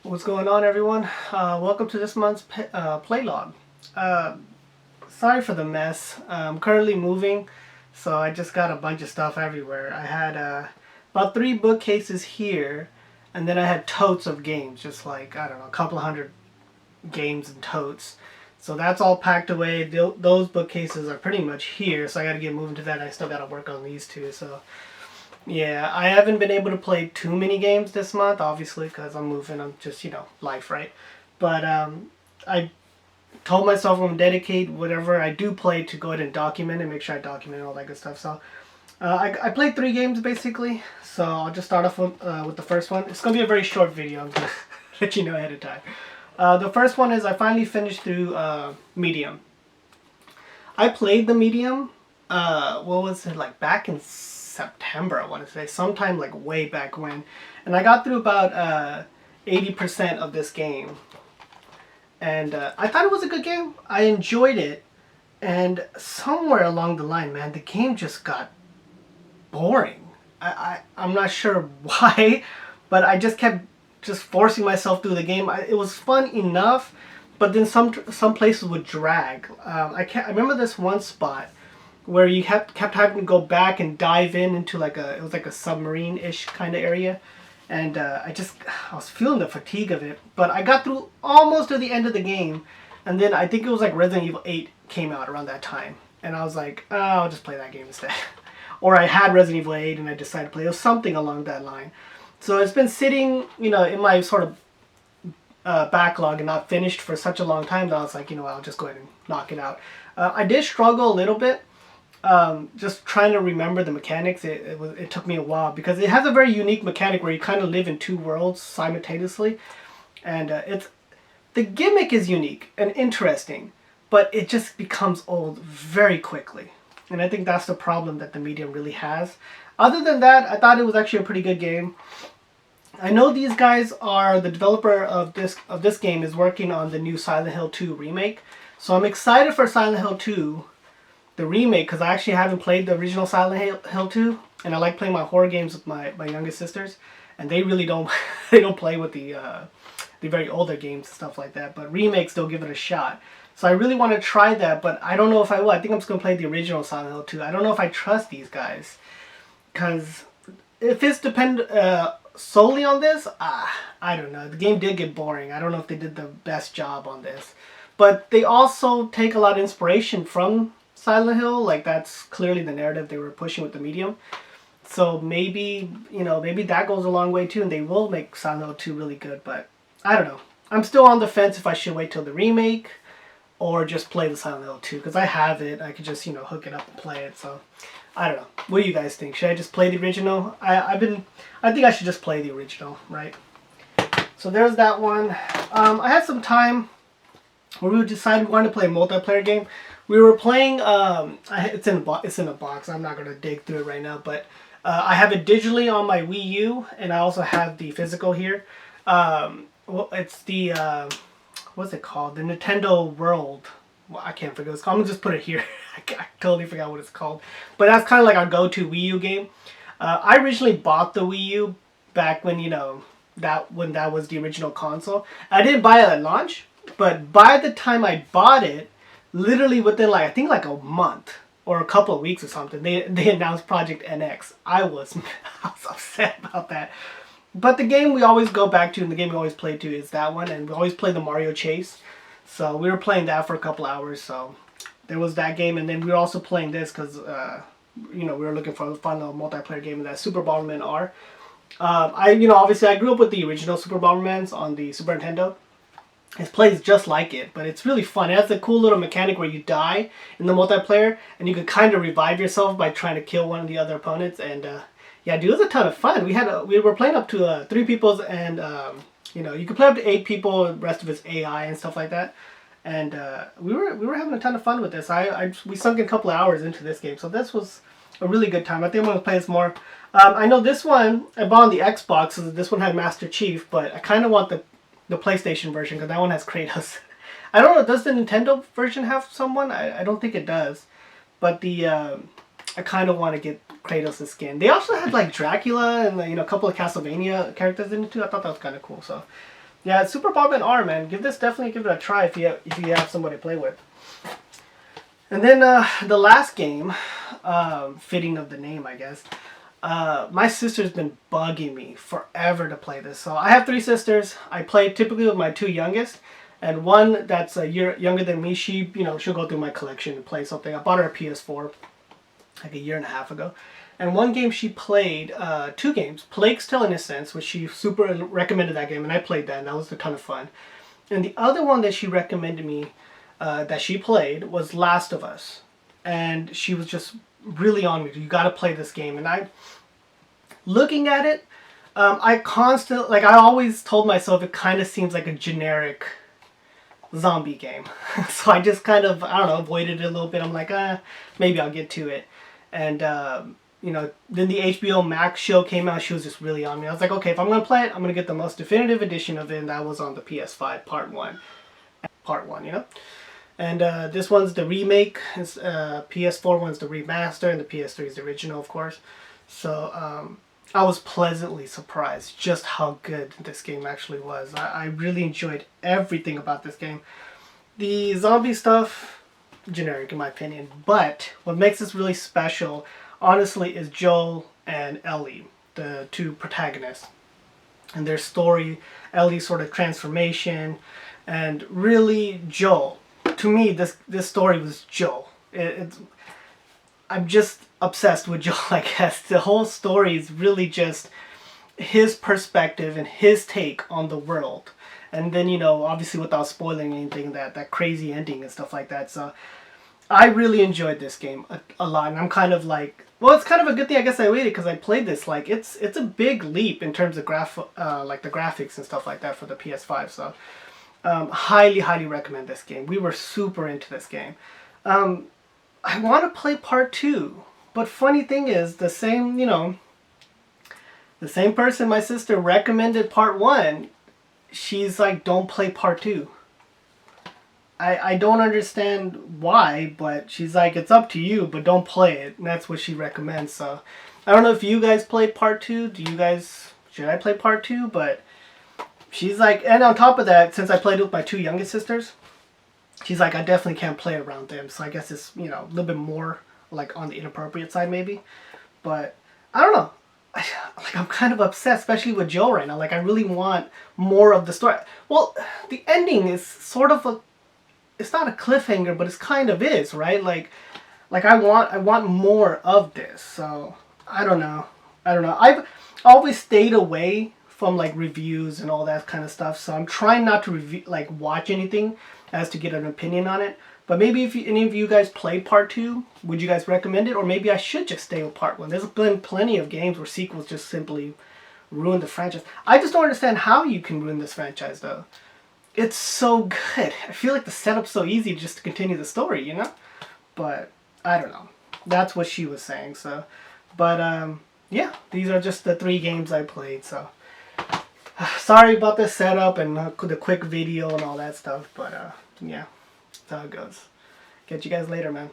What's going on, everyone? Welcome to this month's playlog. Uh, Sorry for the mess. I'm currently moving, so I just got a bunch of stuff everywhere. I had about 3 bookcases here, and then I had totes of games, just like, I don't know, a couple of hundred games and totes. So that's all packed away. Those bookcases are pretty much here, so I gotta get moving to that. I still gotta work on these two, so yeah, I haven't been able to play too many games this month, obviously, because I'm moving. I'm just, life, right? But I told myself I'm going to dedicate whatever I do play to go ahead and document and make sure I document all that good stuff. So I played 3 games basically. So I'll just start off with the first one. It's going to be a very short video. I'm going to let you know ahead of time. The first one is I finally finished through Medium. I played the Medium, what was it, like back in September, I want to say, sometime like way back when. And I got through about 80% of this game. And I thought it was a good game. I enjoyed it. And somewhere along the line, man, the game just got boring. I'm not sure why, but I just kept just forcing myself through the game. It was fun enough, but then some places would drag. I remember this one spot where you kept having to go back and dive into like it was like a submarine-ish kind of area, and I was feeling the fatigue of it. But I got through almost to the end of the game, and then I think it was like Resident Evil 8 came out around that time, and I was like, oh, I'll just play that game instead. Or I had Resident Evil 8 and I decided to play. It was something along that line. So it's been sitting, in my sort of backlog and not finished for such a long time that I was like, I'll just go ahead and knock it out. I did struggle a little bit, just trying to remember the mechanics. It took me a while because it has a very unique mechanic where you kind of live in 2 worlds simultaneously, and the gimmick is unique and interesting, but it just becomes old very quickly. And I think that's the problem that the Medium really has. Other than that, I thought it was actually a pretty good game. I know these guys are the developer of this game is working on the new Silent Hill 2 remake. So I'm excited for Silent Hill 2, the remake, because I actually haven't played the original Silent Hill 2, and I like playing my horror games with my youngest sisters, and they really don't they don't play with the very older games and stuff like that. But remakes, they'll give it a shot. So I really want to try that, but I don't know if I will. I think I'm just going to play the original Silent Hill 2. I don't know if I trust these guys. Because if it's solely on this, I don't know. The game did get boring. I don't know if they did the best job on this. But they also take a lot of inspiration from Silent Hill. Like, that's clearly the narrative they were pushing with the Medium. So maybe, maybe that goes a long way too, and they will make Silent Hill 2 really good. But I don't know. I'm still on the fence if I should wait till the remake or just play the Silent Hill 2, because I have it. I could just, hook it up and play it. So, I don't know. What do you guys think? Should I just play the original? I think I should just play the original, right? So there's that one. I had some time where we decided we wanted to play a multiplayer game. We were playing, it's in a box. I'm not going to dig through it right now, but I have it digitally on my Wii U, and I also have the physical here. Well, it's the... what's it called? The Nintendo World. Well, I can't forget what it's called. I'm gonna just put it here. I totally forgot what it's called. But that's kind of like our go-to Wii U game. I originally bought the Wii U back when, when that was the original console. I didn't buy it at launch, but by the time I bought it, literally within I think a month or a couple of weeks or something, they announced Project NX. I was upset about that. But the game we always go back to, and the game we always play to, is that one, and we always play the Mario Chase. So we were playing that for a couple hours, so there was that game, and then we were also playing this because, we were looking for a fun little multiplayer game, and that Super Bomberman R. Obviously I grew up with the original Super Bombermans on the Super Nintendo. It plays just like it, but it's really fun. It has a cool little mechanic where you die in the multiplayer, and you can kind of revive yourself by trying to kill one of the other opponents, and yeah, dude, it was a ton of fun. We were playing up to 3 people's, and you could play up to 8 people. The rest of it's AI and stuff like that. And we were having a ton of fun with this. We sunk in a couple of hours into this game, so this was a really good time. I think I'm gonna play this more. I know this one I bought on the Xbox. So this one had Master Chief, but I kind of want the PlayStation version because that one has Kratos. I don't know. Does the Nintendo version have someone? I don't think it does. But I kind of want to get Kratos' skin. They also had Dracula and a couple of Castlevania characters in it too. I thought that was kind of cool. So Yeah, it's super popular in R, man. Definitely give it a try if you have somebody to play with. And then the last game, fitting of the name, I guess. My sister's been bugging me forever to play this. So I have 3 sisters. I play typically with my 2 youngest, and one that's a year younger than me. She'll go through my collection and play something. I bought her a PS4 like a year and a half ago. And one game she played, 2 games, Plague's Tale Innocence, which she super recommended that game, and I played that, and that was a ton of fun. And the other one that she recommended me, that she played, was Last of Us. And she was just really on me. You got to play this game. And looking at it, I always told myself it kind of seems like a generic zombie game. So I just kind of, I don't know, avoided it a little bit. I'm like, maybe I'll get to it. And, then the HBO Max show came out. She was just really on me. I was like, okay, if I'm going to play it, I'm going to get the most definitive edition of it. And that was on the PS5 Part 1. Part 1. And this one's the remake. PS4 one's the remaster. And the PS3 is the original, of course. So, I was pleasantly surprised just how good this game actually was. I really enjoyed everything about this game. The zombie stuff, generic in my opinion, but what makes this really special, honestly, is Joel and Ellie, the 2 protagonists, and their story, Ellie's sort of transformation, and really Joel. To me, this story was Joel. I'm just obsessed with Joel, I guess. The whole story is really just his perspective and his take on the world. And then, obviously without spoiling anything, that crazy ending and stuff like that. So I really enjoyed this game a lot. And I'm kind of like, well, it's kind of a good thing I guess I waited, because I played this. Like, it's a big leap in terms of like the graphics and stuff like that for the PS5. So highly, highly recommend this game. We were super into this game. I want to play part 2, but funny thing is, the same person my sister recommended part 1, she's like, don't play part 2. I don't understand why, but she's like, it's up to you, but don't play it, and that's what she recommends. So I don't know if you guys played part 2. Should I play part 2? But she's like, and on top of that, since I played it with my 2 youngest sisters, she's like, I definitely can't play around them. So I guess it's, a little bit more like on the inappropriate side maybe. But I don't know. I'm kind of obsessed, especially with Joel right now. Like, I really want more of the story. Well, the ending is sort of it's not a cliffhanger, but it kind of is, right? Like I want more of this. So I don't know. I've always stayed away from like reviews and all that kind of stuff. So I'm trying not to watch anything as to get an opinion on it. But maybe if any of you guys played part 2, would you guys recommend it? Or maybe I should just stay with part 1. There's been plenty of games where sequels just simply ruin the franchise. I just don't understand how you can ruin this franchise, though. It's so good. I feel like the setup's so easy just to continue the story, But I don't know. That's what she was saying. So, but yeah, these are just the 3 games I played. So sorry about the setup and the quick video and all that stuff. But yeah, that's how it goes. Catch you guys later, man.